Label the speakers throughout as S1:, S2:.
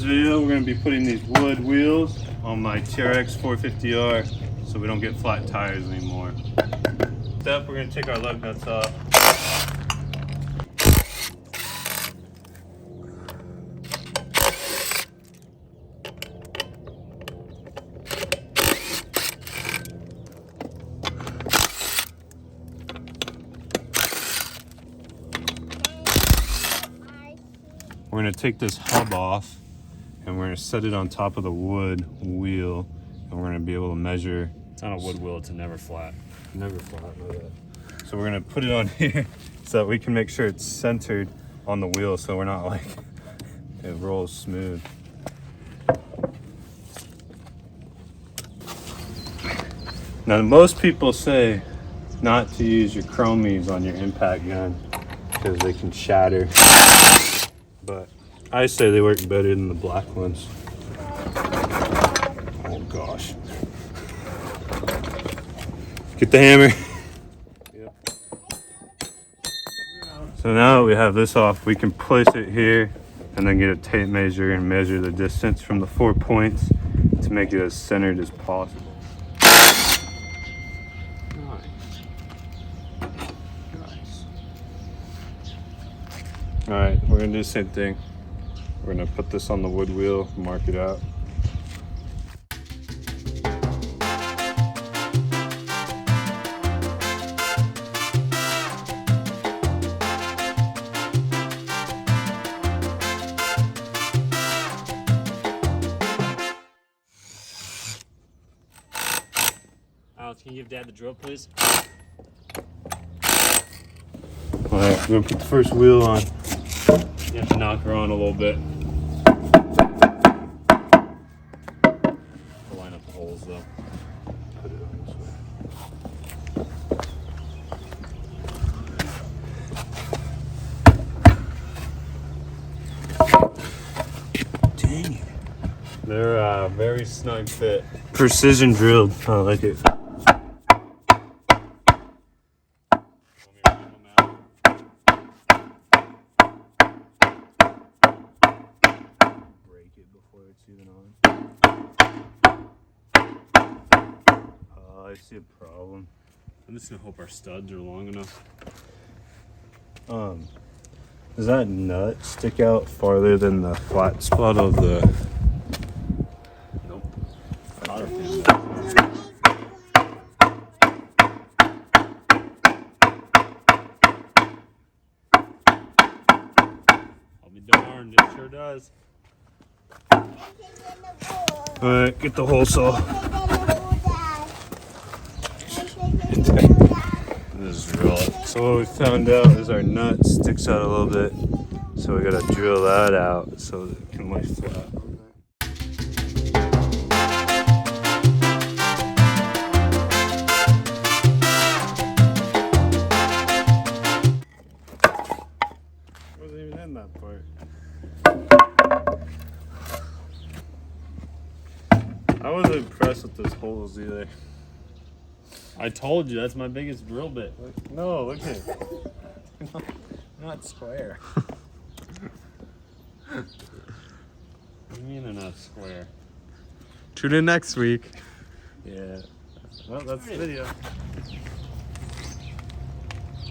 S1: video, we're going to be putting these wood wheels on my TRX 450R so we don't get flat tires anymore. Step, we're going to take our lug nuts off. We're going to take this hub off and we're going to set it on top of the wood wheel, and we're going to be able to measure.
S2: It's not a wood wheel, it's a never flat.
S1: Never flat, know that. So we're going to put it on here so that we can make sure it's centered on the wheel so we're not like, it rolls smooth. Now most people say not to use your chromies on your impact gun because they can shatter. But I say they work better than the black ones. Oh gosh. Get the hammer. Yep. So now that we have this off, we can place it here and then get a tape measure and measure the distance from the 4 points to make it as centered as possible. All right, we're gonna do the same thing. We're gonna put this on the wood wheel, mark it out.
S2: Alex, can you give Dad the drill, please?
S1: All right, we're gonna put the first wheel on. You have to knock her on a little bit.
S2: To line up the holes, though.
S1: Put it on this way. Dang it. They're very snug fit. Precision drilled. I like it. Even on. I see a problem.
S2: I'm just gonna hope our studs are long enough.
S1: Does that nut stick out farther than the flat spot of the?
S2: Nope. Cotter pin. I'll be darned, it sure does.
S1: Alright, get the hole saw. Just drill it. So what we found out is our nut sticks out a little bit. So we gotta drill that out so that it can lay flat. Wasn't even in that part. I wasn't impressed with those holes either.
S2: I told you, that's my biggest drill bit.
S1: No, look at it.
S2: Not square. What do you mean they're not square?
S1: Tune in next week. Yeah. Well, that's the video.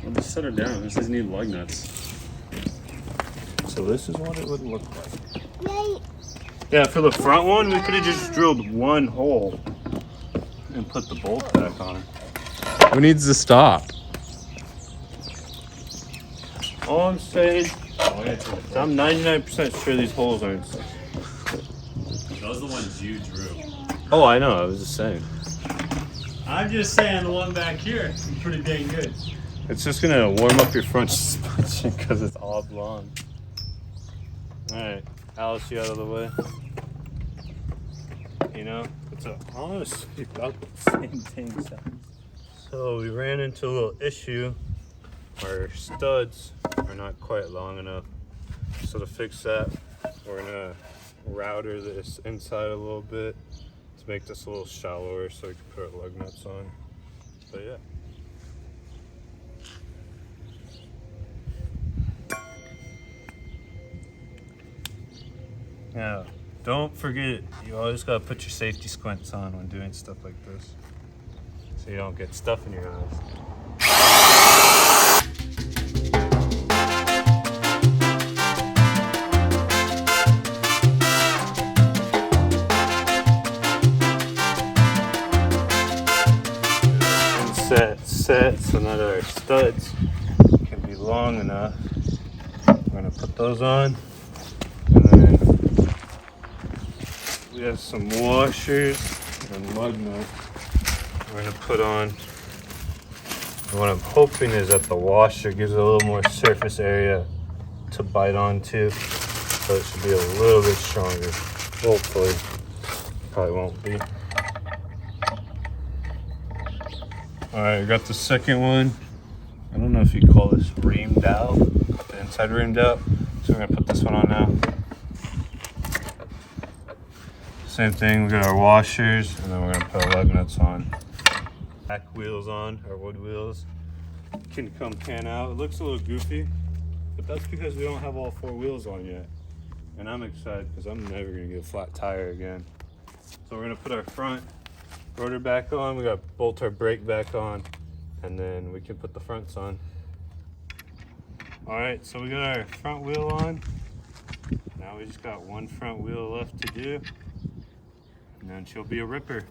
S2: Well, just set her down. This doesn't need lug nuts.
S1: So this is what it would look like. Yeah, for the front one, we could have just drilled one hole and put the bolt back on it.
S3: Who needs to stop?
S1: All I'm saying is I'm 99% sure these holes aren't.
S2: Those are the ones you drew.
S1: Oh, I know. I was just saying.
S2: I'm just saying the one back here is pretty dang good.
S1: It's just going to warm up your front suspension because it's oblong. All right. Alice, you out of the way. You know, it's honestly about the same thing size. So we ran into a little issue. Our studs are not quite long enough. So to fix that, we're gonna router this inside a little bit to make this a little shallower so we can put our lug nuts on. But yeah. Yeah, don't forget, you always gotta put your safety squints on when doing stuff like this, so you don't get stuff in your eyes. Set so that our studs can be long enough. We're gonna put those on, and then we have some washers and lug nuts we're gonna put on. And what I'm hoping is that the washer gives it a little more surface area to bite onto, so it should be a little bit stronger. Hopefully, probably won't be. All right, I got the second one. I don't know if you call this reamed out. Got the inside reamed out. So we're gonna put this one on now. Same thing, we got our washers, and then we're gonna put our lug nuts on. Back wheels on, our wood wheels. Can come pan out. It looks a little goofy, but that's because we don't have all 4 wheels on yet. And I'm excited because I'm never gonna get a flat tire again. So we're gonna put our front rotor back on, we got bolt our brake back on, and then we can put the fronts on. All right, so we got our front wheel on. Now we just got one front wheel left to do, and then she'll be a ripper.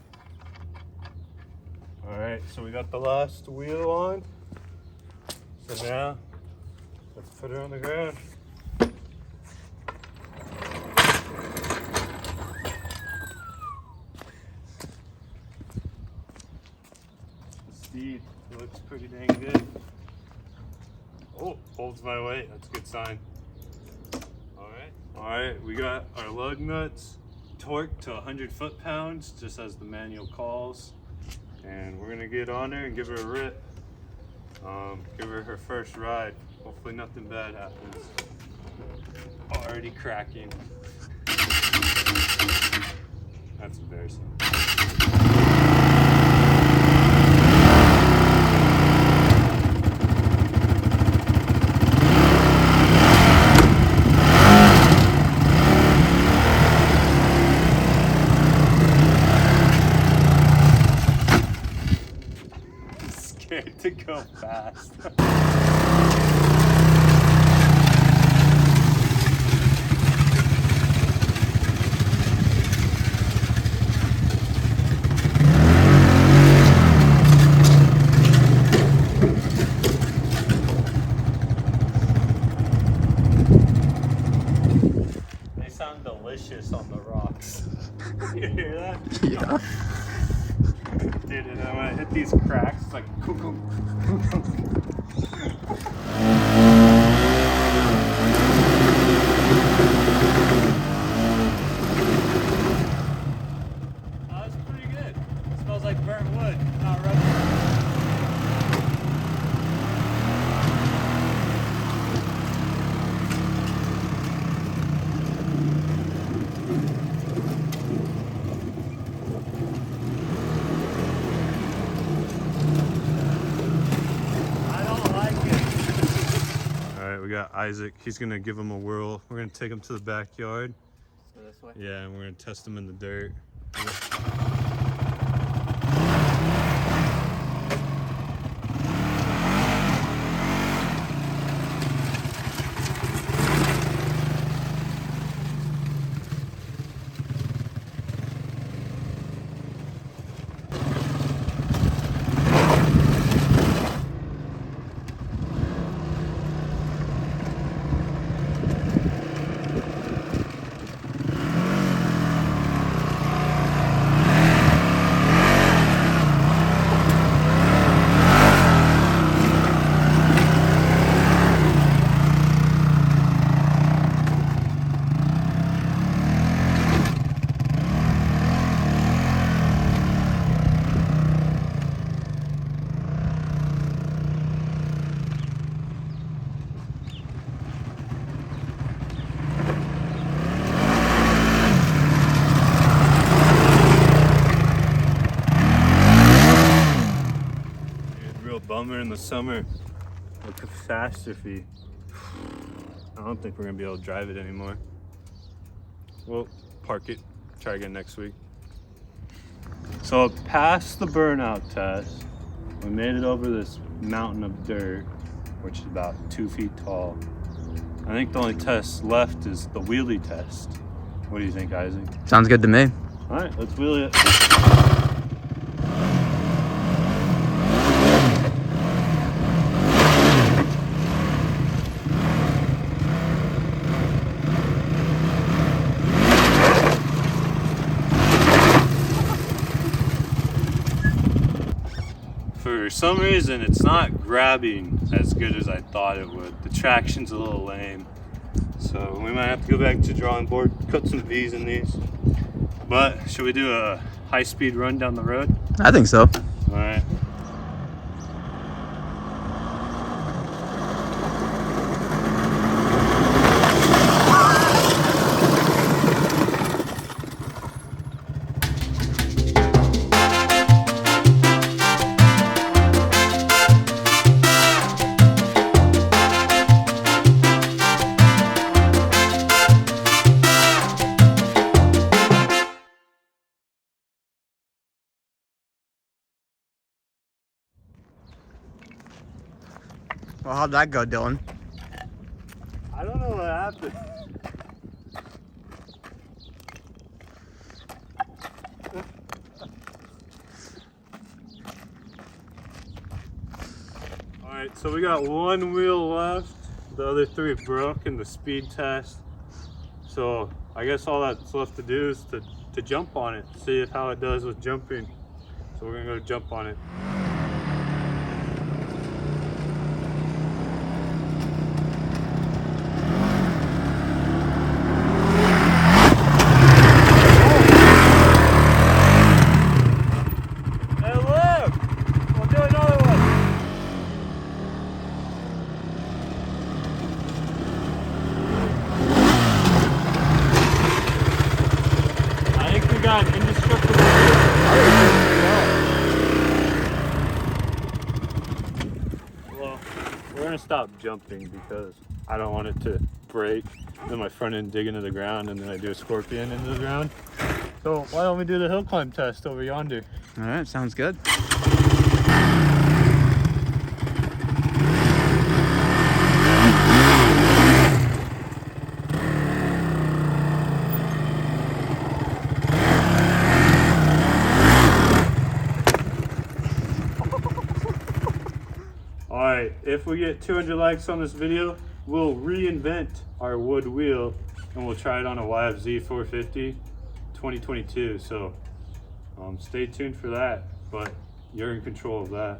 S1: All right, so we got the last wheel on. So now, let's put her on the ground. It looks pretty dang good. Oh, holds my weight. That's a good sign. All right, we got our lug nuts torqued to 100 foot-pounds, just as the manual calls. And we're gonna get on her and give her a rip. Give her her first ride. Hopefully nothing bad happens. Already cracking. That's embarrassing. To go fast. They sound delicious on the rocks. You hear that?
S3: Yeah.
S1: Dude, and then when I hit these cracks, it's like cuckoo. That's pretty good. It smells like burnt wood, not rubber. We got Isaac. He's gonna give him a whirl. We're gonna take him to the backyard.
S2: So this way?
S1: Yeah, and we're gonna test him in the dirt. Bummer in the summer, a catastrophe. I don't think we're gonna be able to drive it anymore. Well, park it, try again next week. So it passed the burnout test. We made it over this mountain of dirt, which is about 2 feet tall. I think the only test left is the wheelie test. What do you think, Isaac?
S3: Sounds good to me.
S1: All right, let's wheelie it. For some reason, it's not grabbing as good as I thought it would. The traction's a little lame. So we might have to go back to drawing board, cut some V's in these. But should we do a high-speed run down the road?
S3: I think so.
S1: All right.
S3: Well, how'd that go, Dylan?
S1: I don't know what happened. Alright, so we got one wheel left. The other three broke in the speed test. So I guess all that's left to do is to jump on it, see how it does with jumping. So we're gonna go jump on it. Got indestructible. Well, we're gonna stop jumping because I don't want it to break. Then my front end dig into the ground, and then I do a scorpion into the ground. So why don't we do the hill climb test over yonder?
S3: All right, sounds good.
S1: Alright, if we get 200 likes on this video, we'll reinvent our wood wheel and we'll try it on a YFZ 450 2022. So stay tuned for that, but you're in control of that.